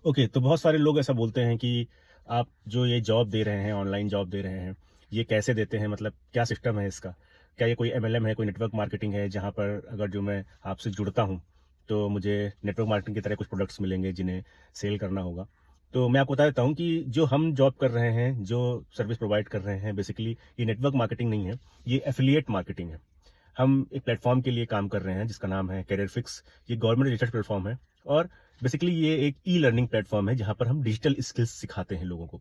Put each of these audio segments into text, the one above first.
Okay, तो बहुत सारे लोग ऐसा बोलते हैं कि आप जो ये जॉब दे रहे हैं, ऑनलाइन जॉब दे रहे हैं, ये कैसे देते हैं? मतलब क्या सिस्टम है इसका? क्या ये कोई एमएलएम है, कोई नेटवर्क मार्केटिंग है, जहाँ पर अगर जो मैं आपसे जुड़ता हूँ, तो मुझे नेटवर्क मार्केटिंग की तरह कुछ प्रोडक्ट्स मिलेंगे जिन्हें सेल करना होगा? तो मैं आपको बता देता हूँ कि जो हम जॉब कर रहे हैं, जो सर्विस प्रोवाइड कर रहे हैं, बेसिकली ये नेटवर्क मार्केटिंग नहीं है, ये एफ़िलिएट मार्केटिंग है। हम एक प्लेटफ़ॉर्म के लिए काम कर रहे हैं जिसका नाम है करियर फिक्स। ये गवर्नमेंट रजिस्टर्ड प्लेटफ़ॉर्म है और बेसिकली ये एक ई-लर्निंग प्लेटफ़ॉर्म है जहाँ पर हम डिजिटल स्किल्स सिखाते हैं लोगों को।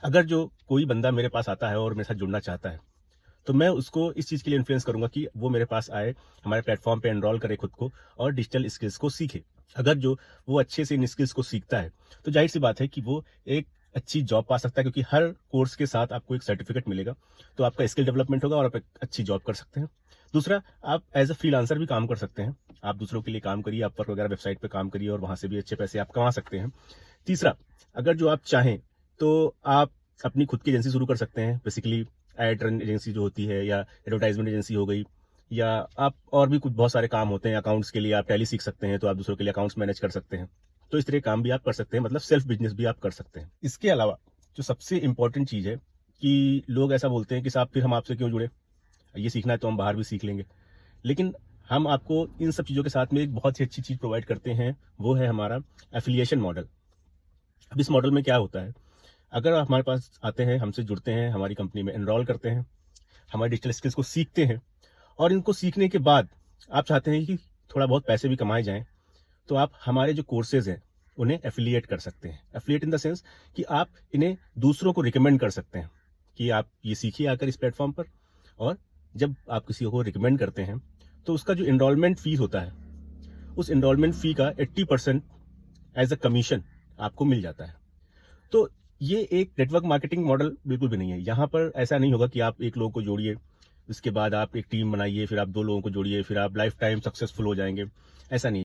अगर जो कोई बंदा मेरे पास आता है और मेरे साथ जुड़ना चाहता है, तो मैं उसको इस चीज़ के लिए इन्फ्लुएंस करूँगा कि वो मेरे पास आए, हमारे प्लेटफ़ॉर्म पे एनरोल करे खुद को और डिजिटल स्किल्स को सीखे। अगर जो वो अच्छे से इन स्किल्स को सीखता है, तो ज़ाहिर-सी बात है कि वो एक अच्छी जॉब पा सकता है क्योंकि हर कोर्स के साथ आपको एक सर्टिफ़िकेट मिलेगा, तो आपका स्किल डेवलपमेंट होगा और आप एक अच्छी जॉब कर सकते हैं। दूसरा, आप एज़ अ फ्रीलांसर भी काम कर सकते हैं। आप दूसरों के लिए काम करिए, अपवर्क वगैरह वेबसाइट पे काम करिए और वहाँ से भी अच्छे पैसे आप कमा सकते हैं। तीसरा, अगर जो आप चाहें, तो आप अपनी खुद की एजेंसी शुरू कर सकते हैं। बेसिकली एड रन एजेंसी जो होती है या एडवर्टाइजमेंट एजेंसी हो गई या आप और भी कुछ बहुत सारे काम होते हैं। अकाउंट्स के लिए आप टैली सीख सकते हैं, तो आप दूसरों के लिए अकाउंट्स मैनेज कर सकते हैं। तो इस तरह के काम भी आप कर सकते हैं, मतलब सेल्फ बिज़नेस भी आप कर सकते हैं। इसके अलावा जो सबसे इम्पोर्टेंट चीज़ है कि लोग ऐसा बोलते हैं कि साहब फिर हम आपसे क्यों जुड़े? ये सीखना है तो हम बाहर भी सीख लेंगे। लेकिन हम आपको इन सब चीज़ों के साथ में एक बहुत ही अच्छी चीज़ प्रोवाइड करते हैं, वो है हमारा एफ़िलिएशन मॉडल। अब इस मॉडल में क्या होता है, अगर आप हमारे पास आते हैं, हमसे जुड़ते हैं, हमारी कंपनी में एनरोल करते हैं, हमारे डिजिटल स्किल्स को सीखते हैं और इनको सीखने के बाद आप चाहते हैं कि थोड़ा बहुत पैसे भी कमाए जाएँ, तो आप हमारे जो कोर्सेज़ हैं, उन्हें एफ़िलिएट कर सकते हैं। एफ़िलिएट इन द सेंस कि आप इन्हें दूसरों को रिकमेंड कर सकते हैं कि आप ये सीखिए आकर इस प्लेटफ़ॉर्म पर और जब आप किसी को रिकमेंड करते हैं, तो उसका जो एनरोलमेंट फ़ीस होता है, उस एनरोलमेंट फ़ी का 80% एज़ अ कमीशन आपको मिल जाता है। तो ये एक नेटवर्क मार्केटिंग मॉडल बिल्कुल भी नहीं है। यहाँ पर ऐसा नहीं होगा कि आप 1 लोगों को जोड़िए, उसके बाद आप एक टीम बनाइए, फिर आप 2 लोगों को जोड़िए, फिर आप लाइफ़ टाइम सक्सेसफुल हो जाएँगे, ऐसा नहीं है।